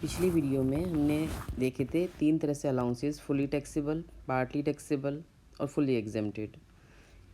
पिछली वीडियो में हमने देखे थे 3 तरह से allowances, fully taxable, partly taxable और फुली एग्जेम्प्टेड।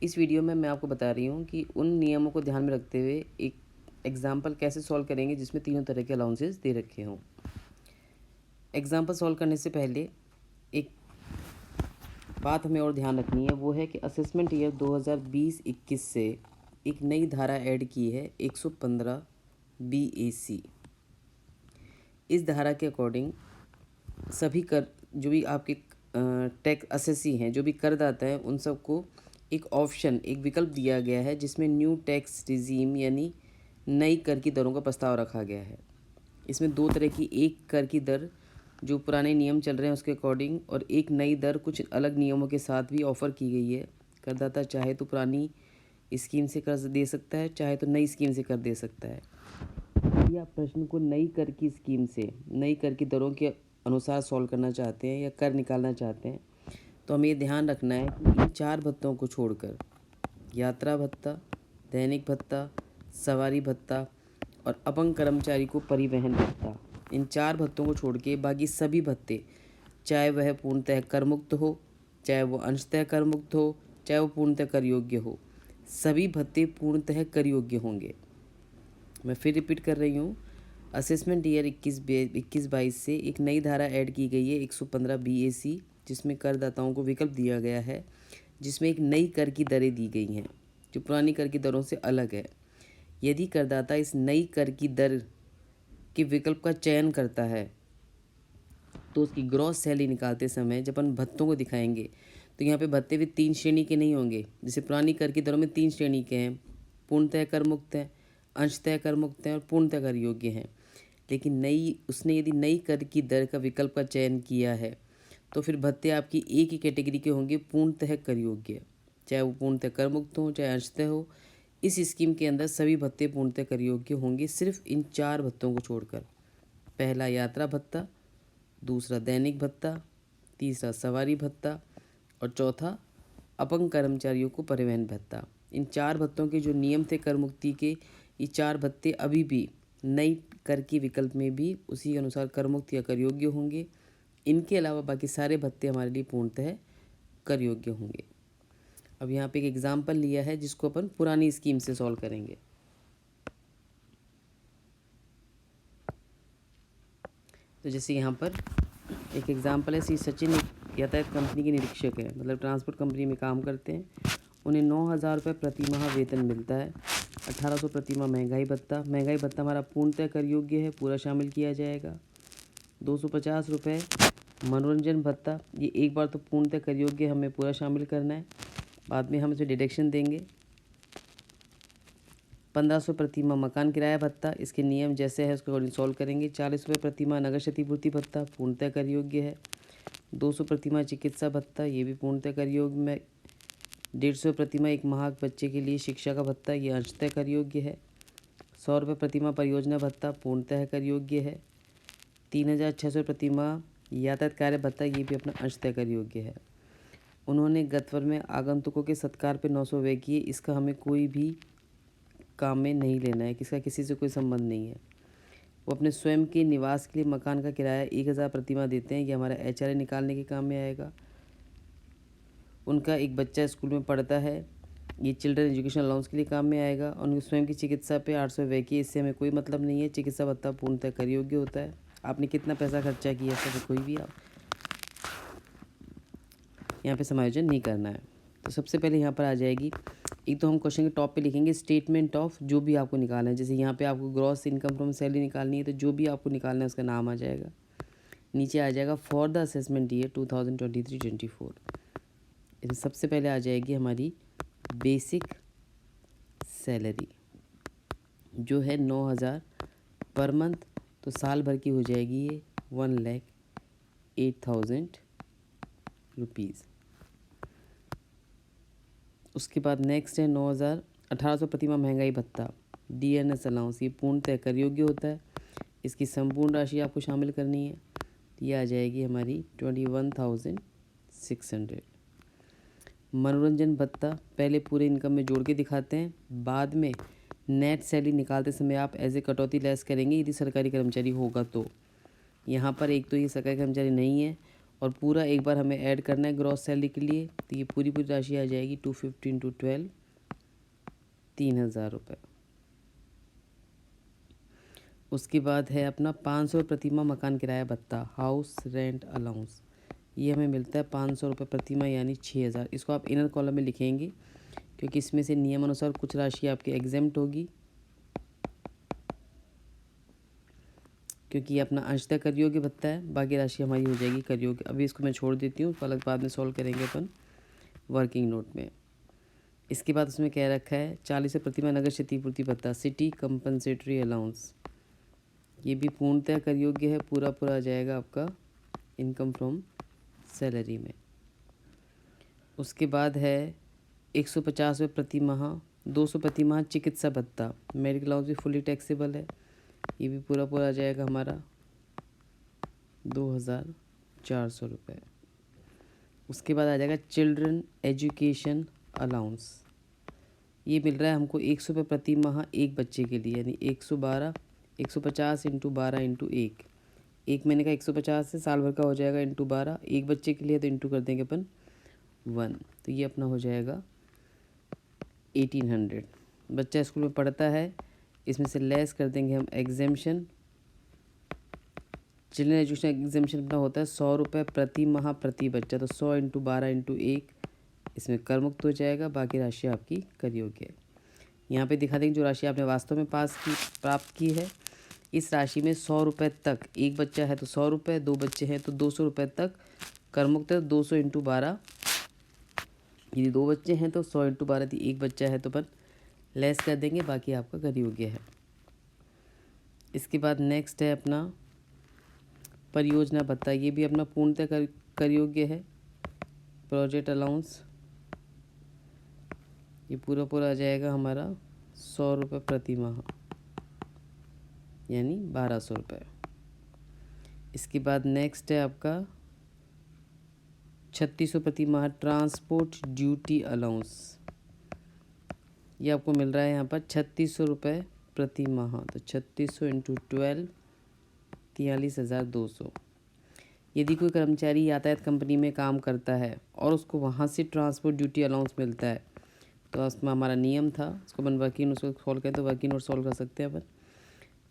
इस वीडियो में मैं आपको बता रही हूँ कि उन नियमों को ध्यान में रखते हुए एक एग्जाम्पल कैसे सॉल्व करेंगे जिसमें तीनों तरह के अलाउंसेस दे रखे हों। एग्जाम्पल सॉल्व करने से पहले एक बात हमें और ध्यान रखनी है, वो है कि असेसमेंट ईयर 2020-21 से एक नई धारा ऐड की है 115 BAC। इस धारा के अकॉर्डिंग सभी कर जो भी आपके टैक्स असेसी हैं, जो भी करदाता हैं, उन सबको एक ऑप्शन, एक विकल्प दिया गया है जिसमें न्यू टैक्स रिजीम यानी नई कर की दरों का प्रस्ताव रखा गया है। इसमें दो तरह की, एक कर की दर जो पुराने नियम चल रहे हैं उसके अकॉर्डिंग, और एक नई दर कुछ अलग नियमों के साथ भी ऑफ़र की गई है। करदाता चाहे तो पुरानी स्कीम से कर दे सकता है, चाहे तो नई स्कीम से कर दे सकता है। यदि आप प्रश्न को नई कर की स्कीम से नई कर की दरों के अनुसार सॉल्व करना चाहते हैं या कर निकालना चाहते हैं, तो हमें ये ध्यान रखना है कि इन 4 भत्तों को छोड़कर यात्रा भत्ता, दैनिक भत्ता, सवारी भत्ता और अपंग कर्मचारी को परिवहन भत्ता, इन 4 भत्तों को छोड़ के बाकी सभी भत्ते, चाहे वह पूर्णतः कर मुक्त हो, चाहे वो अंशतः कर मुक्त हो, चाहे वो पूर्णतः कर योग्य हो, सभी भत्ते पूर्णतः कर योग्य होंगे। मैं फिर रिपीट कर रही हूँ, असेसमेंट ईयर 21-22 से एक नई धारा ऐड की गई है 115 BAC, जिसमें करदाताओं को विकल्प दिया गया है, जिसमें एक नई कर की दरें दी गई हैं जो पुरानी कर की दरों से अलग है। यदि करदाता इस नई कर की दर के विकल्प का चयन करता है तो उसकी ग्रॉस सैलरी निकालते समय जब अपन भत्तों को दिखाएंगे तो यहाँ पे भत्ते भी 3 श्रेणी के नहीं होंगे। जैसे पुरानी कर की दरों में 3 श्रेणी के हैं, पूर्णतः कर मुक्त है, अंशतः कर मुक्त हैं और पूर्णतः कर योग्य हैं। लेकिन उसने यदि नई कर की दर का विकल्प का चयन किया है तो फिर भत्ते आपकी एक ही कैटेगरी के होंगे, पूर्णतः कर योग्य, चाहे वो पूर्णतः कर मुक्त हो चाहे अंशतः हो। इस स्कीम के अंदर सभी भत्ते पूर्णतः कर योग्य होंगे, सिर्फ इन 4 भत्तों को छोड़कर। पहला यात्रा भत्ता, दूसरा दैनिक भत्ता, तीसरा सवारी भत्ता और चौथा अपंग कर्मचारियों को परिवहन भत्ता। इन 4 भत्तों के जो नियम थे कर मुक्ति के, ये 4 भत्ते अभी भी नई कर की विकल्प में भी उसी के अनुसार कर मुक्त या कर योग्य होंगे। इनके अलावा बाकी सारे भत्ते हमारे लिए पूर्णतः कर योग्य होंगे। अब यहाँ पे एक एग्जाम्पल लिया है जिसको अपन पुरानी स्कीम से सॉल्व करेंगे। तो जैसे यहाँ पर एक एग्जाम्पल है, श्री सचिन एक यातायात कंपनी के निरीक्षक है, मतलब ट्रांसपोर्ट कंपनी में काम करते हैं। उन्हें 9,000 रुपये प्रति माह वेतन मिलता है। 1,800 प्रति माह महंगाई भत्ता, महंगाई भत्ता हमारा पूर्णतः कर योग्य है, पूरा शामिल किया जाएगा। 250 रुपये मनोरंजन भत्ता, ये एक बार तो पूर्णतः कर योग्य, हमें पूरा शामिल करना है, बाद में हम इसे डिडक्शन देंगे। 1500 प्रति माह मकान किराया भत्ता, इसके नियम जैसे है उसके अकॉर्डिंग सॉल्व करेंगे। 40 रुपये प्रति माह नगर क्षतिपूर्ति भत्ता, पूर्णतः कर योग्य है। 200 प्रति माह चिकित्सा भत्ता, ये भी पूर्णतः कर योग्य में। 150 प्रति माह एक माह बच्चे के लिए शिक्षा का भत्ता, ये अंशतः कर योग्य है। 100 रुपये प्रति माह परियोजना भत्ता, पूर्णतः कर योग्य है। 3,600 प्रति माह यातायात कार्य भत्ता, ये भी अपना अंशतः कर योग्य है। उन्होंने गत वर्ष में आगंतुकों के सत्कार पे 900 व्यय किए, इसका हमें कोई भी काम में नहीं लेना है, किसका किसी से कोई संबंध नहीं है। वो अपने स्वयं के निवास के लिए मकान का किराया 1,000 प्रति माह देते हैं, ये हमारा HRA निकालने के काम में आएगा। उनका एक बच्चा स्कूल में पढ़ता है, ये चिल्ड्रन एजुकेशन अलाउंस के लिए काम में आएगा। और उनकी स्वयं की चिकित्सा पे 800 व्यय किए, इससे हमें कोई मतलब नहीं है। चिकित्सा भत्ता पूर्णतः कर योग्य होता है। आपने कितना पैसा खर्चा किया, सब कोई भी आप यहाँ पे समायोजन नहीं करना है। तो सबसे पहले यहाँ पर आ जाएगी, एक तो हम क्वेश्चन के टॉप पे लिखेंगे स्टेटमेंट ऑफ जो भी आपको निकालना है। जैसे यहाँ पे आपको ग्रॉस इनकम फ्रॉम सैलरी निकालनी है, तो जो भी आपको निकालना है उसका नाम आ जाएगा। नीचे आ जाएगा फॉर द असेसमेंट ईयर 2023-24। इसमें सबसे पहले आ जाएगी हमारी बेसिक सैलरी जो है 9,000 पर मंथ, तो साल भर की हो जाएगी ये 1,08,000 रुपीज़। उसके बाद नेक्स्ट है 1,800 प्रति माह महंगाई भत्ता, DNS अलाउंस, ये पूर्णतः कर योग्य होता है। इसकी संपूर्ण राशि आपको शामिल करनी है, ये आ जाएगी हमारी 21,600। मनोरंजन भत्ता पहले पूरे इनकम में जोड़ के दिखाते हैं, बाद में नेट सैलरी निकालते समय आप एज ए कटौती लेस करेंगे यदि सरकारी कर्मचारी होगा तो। यहाँ पर एक तो ये सरकारी कर्मचारी नहीं है और पूरा एक बार हमें ऐड करना है ग्रॉस सैलरी के लिए, तो ये पूरी पूरी राशि आ जाएगी 250 इंटू 12, 3,000 रुपये। उसके बाद है अपना 500 रुपये प्रतिमाह मकान किराया भत्ता, हाउस रेंट अलाउंस। ये हमें मिलता है 500 रुपये प्रतिमाह यानी 6,000। इसको आप इनर कॉलम में लिखेंगे क्योंकि इसमें से नियम अनुसार कुछ राशि आपकी एग्जेम्प्ट होगी, क्योंकि ये अपना अंशतः कर योग्य भत्ता है, बाकी राशि हमारी हो जाएगी कर योग्य। अभी इसको मैं छोड़ देती हूँ, अलग बाद में सॉल्व करेंगे अपन वर्किंग नोट में। इसके बाद उसमें क्या रखा है 40 प्रतिमाह नगर क्षतिपूर्ति भत्ता, सिटी कंपनसेटरी अलाउंस। ये भी पूर्णतः कर योग्य है, पूरा पूरा आ जाएगा आपका इनकम फ्रॉम सैलरी में। उसके बाद है 150 रुपये प्रति माह, 200 प्रति माह चिकित्सा भत्ता, मेडिकल अलाउंस भी फुली टैक्सेबल है, ये भी पूरा पूरा आ जाएगा हमारा 2,400 रुपये। उसके बाद आ जाएगा चिल्ड्रन एजुकेशन अलाउंस, ये मिल रहा है हमको 100 रुपये प्रति माह एक बच्चे के लिए, यानी 150 इंटू 12 इंटू एक महीने का 150 है, साल भर का हो जाएगा इंटू 12, एक बच्चे के लिए तो इंटू कर देंगे अपन 1, तो ये अपना हो जाएगा 1800। बच्चा स्कूल में पढ़ता है, इसमें से लेस कर देंगे हम एग्जेम्पशन। चिल्ड्रन एजुकेशन एग्जेम्पशन अपना होता है 100 रुपये प्रति माह प्रति बच्चा, तो 100 इंटू 12 इंटू 1 इसमें कर मुक्त हो जाएगा, बाकी राशि आपकी कर योग्य है। यहाँ पे दिखा देंगे जो राशि आपने वास्तव में प्राप्त की है। इस राशि में 100 रुपये तक, एक बच्चा है तो 100 रुपये, 2 बच्चे हैं तो 200 रुपये तक कर मुक्त है। 200 इंटू 12, यदि 2 बच्चे हैं तो 100 इंटू 12, यदि एक बच्चा है तो अपन लेस कर देंगे, बाकी आपका कर योग्य है। इसके बाद नेक्स्ट है अपना परियोजना भत्ता, ये भी अपना पूर्णतः कर योग्य है। प्रोजेक्ट अलाउंस, ये पूरा पूरा आ जाएगा हमारा 100 रुपये प्रति माह यानी 1,200 रुपये। इसके बाद नेक्स्ट है आपका 3600 प्रति माह ट्रांसपोर्ट ड्यूटी अलाउंस, ये आपको मिल रहा है यहाँ पर 3600 रुपये प्रति माह, तो 3600 इंटू 12, 43,200। यदि कोई कर्मचारी यातायात कंपनी में काम करता है और उसको वहाँ से ट्रांसपोर्ट ड्यूटी अलाउंस मिलता है, तो उसमें हमारा नियम था, उसको अपन वर्किंग नोट सॉल्व करें तो वर्किंग नोट सॉल्व कर सकते हैं अपन।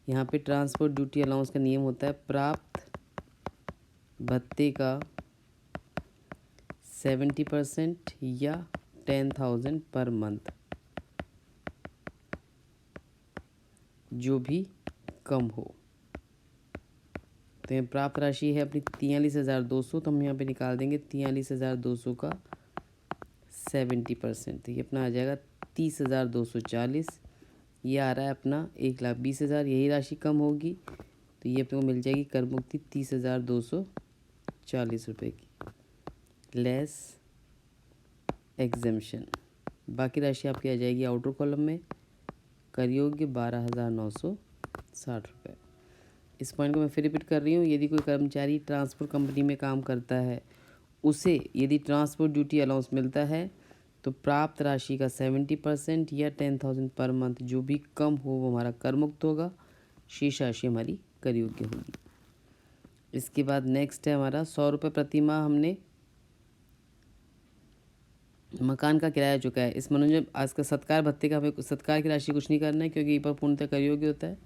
यहाँ पे ट्रांसपोर्ट ड्यूटी अलाउंस का नियम होता है प्राप्त भत्ते का 70% या 10,000 पर मंथ, जो भी कम हो। तो यहाँ प्राप्त राशि है अपनी 43,200, तो हम यहाँ पे निकाल देंगे 43,200 का 70%, तो ये अपना आ जाएगा 30,240। ये आ रहा है अपना 1,20,000, यही राशि कम होगी तो ये अपने को मिल जाएगी कर मुक्ति 30,240 रुपये की, लेस एग्जेम्पशन। बाकी राशि आपकी आ जाएगी आउटर कॉलम में, कर योग्य 12,960 रुपये। इस पॉइंट को मैं फिर रिपीट कर रही हूँ, यदि कोई कर्मचारी ट्रांसपोर्ट कंपनी में काम करता है, उसे यदि ट्रांसपोर्ट ड्यूटी अलाउंस मिलता है तो प्राप्त राशि का 70% या 10,000 पर मंथ, जो भी कम हो वो हमारा कर मुक्त होगा, शेष राशि हमारी कर योग्य होगी। इसके बाद नेक्स्ट है हमारा 100 रुपये प्रति माह हमने मकान का किराया चुका है। इस मनोरंजन आज का सत्कार भत्ते का हमें सत्कार की राशि कुछ नहीं करना है, क्योंकि ये पर पूर्णतः कर योग्य होता है।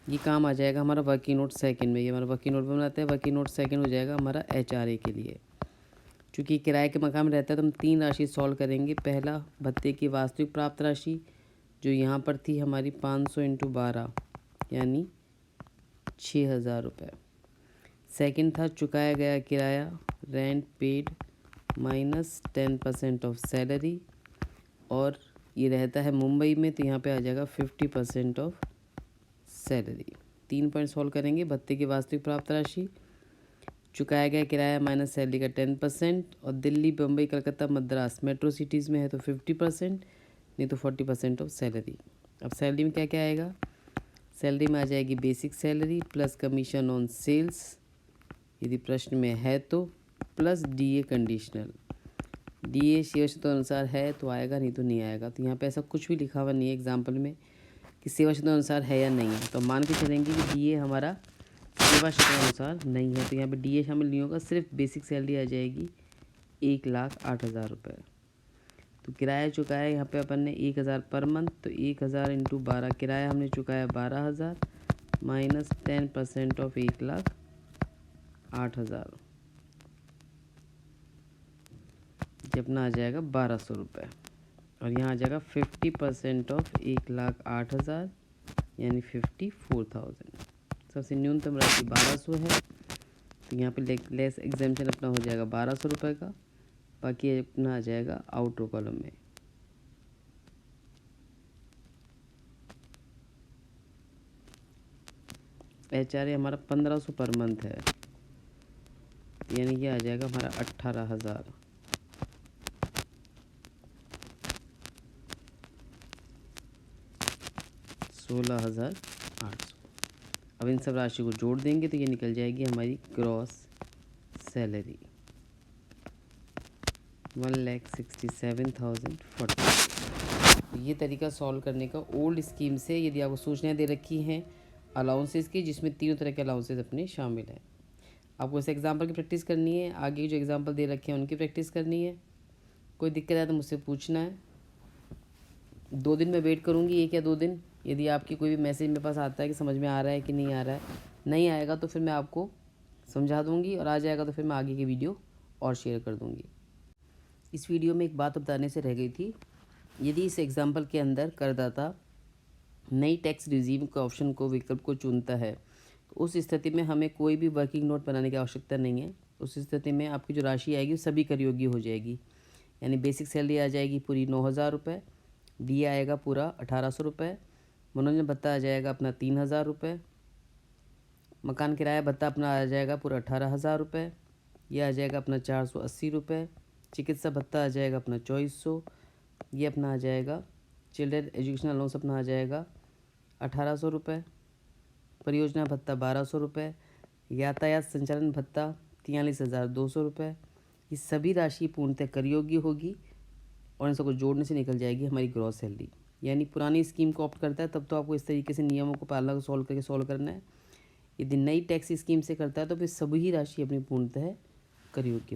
ये काम आ जाएगा हमारा वर्किंग नोट सेकंड में, ये हमारा वर्किंग नोट बनाते हैं, वर्किंग नोट सेकंड हो जाएगा हमारा HRA के लिए। चूँकि किराए के मकान में रहता है तो हम 3 राशि सॉल्व करेंगे। पहला भत्ते की वास्तविक प्राप्त राशि जो यहाँ पर थी हमारी 500 इंटू 12 यानी 6,000 रुपये। सेकेंड था चुकाया गया किराया, rent paid minus 10% of salary, और ये रहता है मुंबई में तो यहाँ पे आ जाएगा 50% ऑफ सैलरी। 3 पॉइंट सॉल्व करेंगे। भत्ते की वास्तविक प्राप्त राशि, चुकाया गया किराया माइनस सैलरी का 10%, और दिल्ली बम्बई कलकत्ता मद्रास मेट्रो सिटीज़ में है तो 50%, नहीं तो 40% ऑफ सैलरी। अब सैलरी में क्या क्या आएगा, सैलरी में आ जाएगी basic salary plus commission on sales यदि प्रश्न में है तो, प्लस DA कंडीशनल। DA सेवा शर्तों अनुसार है तो आएगा, नहीं तो नहीं आएगा। तो यहाँ पे ऐसा कुछ भी लिखा हुआ नहीं है एग्जाम्पल में कि सेवा शर्तों अनुसार है या नहीं है, तो मान के चलेंगे कि DA हमारा सेवा अनुसार नहीं है तो यहाँ पे DA शामिल नहीं होगा, सिर्फ बेसिक सैलरी आ जाएगी 1,08,000 रुपये। तो किराया चुकाया यहाँ पे अपन ने 1,000 पर मंथ, तो 1,000 इंटू 12 किराया हमने चुकाया 12,000 माइनस 10% ऑफ 1,08,000, ये अपना आ जाएगा 1,200 रुपये। और यहाँ आ जाएगा 50% ऑफ 1,08,000 यानी 54,000। सबसे न्यूनतम राशि 1,200 है, तो यहाँ पे लेस एग्जाम्पशन अपना हो जाएगा 1,200 रुपये का, बाकी अपना आ जाएगा आउटर कॉलम में। HRA हमारा 1,500 पर मंथ है, यानी ये आ जाएगा हमारा 18,000। $16,800। अब इन सब राशि को जोड़ देंगे तो ये निकल जाएगी हमारी ग्रॉस सैलरी 1,67,040। ये तरीका सॉल्व करने का ओल्ड स्कीम से, यदि आपको सूचनाएं दे रखी हैं अलाउंसेस की, जिसमें तीनों तरह के अलाउंसेस अपने शामिल हैं, आपको इस एग्जाम्पल की प्रैक्टिस करनी है, आगे जो एग्जाम्पल दे रखे हैं उनकी प्रैक्टिस करनी है। कोई दिक्कत है तो मुझसे पूछना है। 2 दिन में वेट करूँगी, 1 या 2 दिन। यदि आपकी कोई भी मैसेज मेरे पास आता है कि समझ में आ रहा है कि नहीं आ रहा है, नहीं आएगा तो फिर मैं आपको समझा दूँगी, और आ जाएगा तो फिर मैं आगे की वीडियो और शेयर कर दूँगी। इस वीडियो में एक बात बताने से रह गई थी, यदि इस एग्जाम्पल के अंदर करदाता नई टैक्स रिजीम के ऑप्शन को, विकल्प को चुनता है, तो उस स्थिति में हमें कोई भी वर्किंग नोट बनाने की आवश्यकता नहीं है। उस स्थिति में आपकी जो राशि आएगी वो सभी कर योग्य हो जाएगी, यानी बेसिक सैलरी आ जाएगी पूरी 9,000 रुपये, DA आएगा पूरा 1,800 रुपये, मनोरंजन भत्ता आ जाएगा अपना 3,000 रुपये, मकान किराया भत्ता अपना आ जाएगा पूरा 18,000 रुपये, यह आ जाएगा अपना 480 रुपये, चिकित्सा भत्ता आ जाएगा अपना 2,400, ये अपना आ जाएगा चिल्ड्रन एजुकेशन अलाउंस अपना आ जाएगा 1,800 रुपये, परियोजना भत्ता 1,200 रुपये, यातायात संचालन भत्ता 43,200 रुपये। ये सभी राशि पूर्णतः कर योग्य होगी और इन सबको जोड़ने से निकल जाएगी हमारी ग्रॉस सैलरी। यानी पुरानी स्कीम को ऑप्ट करता है तब तो आपको इस तरीके से नियमों को पालना सॉल्व करना है। यदि नई टैक्स स्कीम से करता है तो फिर सभी राशि अपनी पूर्णतः कर योग्य हो।